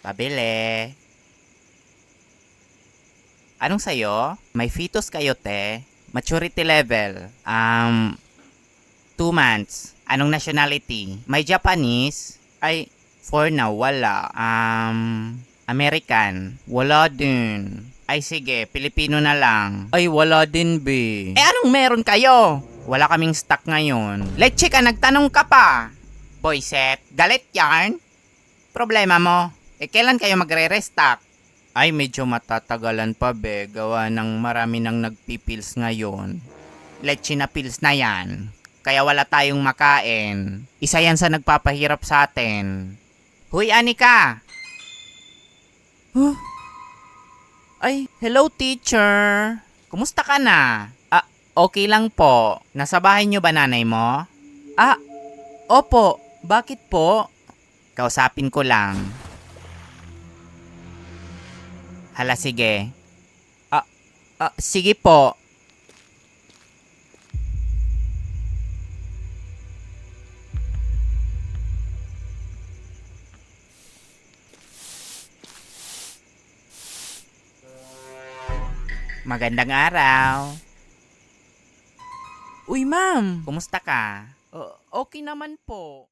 Pabili. Anong sayo? May fetus kayo, te. Maturity level. 2 months. Anong nationality? May Japanese? Ay, for now, wala. American? Wala din. Ay, sige. Pilipino na lang. Ay, wala din, be. Anong meron kayo? Wala kaming stock ngayon. Leche ka, nagtanong ka pa. Boyset, galit yarn? Problema mo. Kailan kayo magre-restock? Ay, medyo matatagalan pa, be. Gawa ng marami nang nagpipils ngayon. Leche na pills na yan. Kaya wala tayong makain. Isa yan sa nagpapahirap sa atin. Huy, Anika! Huh? Ay, hello, teacher. Kumusta ka na? Okay lang po. Nasa bahay niyo ba nanay mo? Opo. Bakit po? Kausapin ko lang. Hala, sige. Sige po. Magandang araw. Uy, ma'am. Kumusta ka? Okay naman po.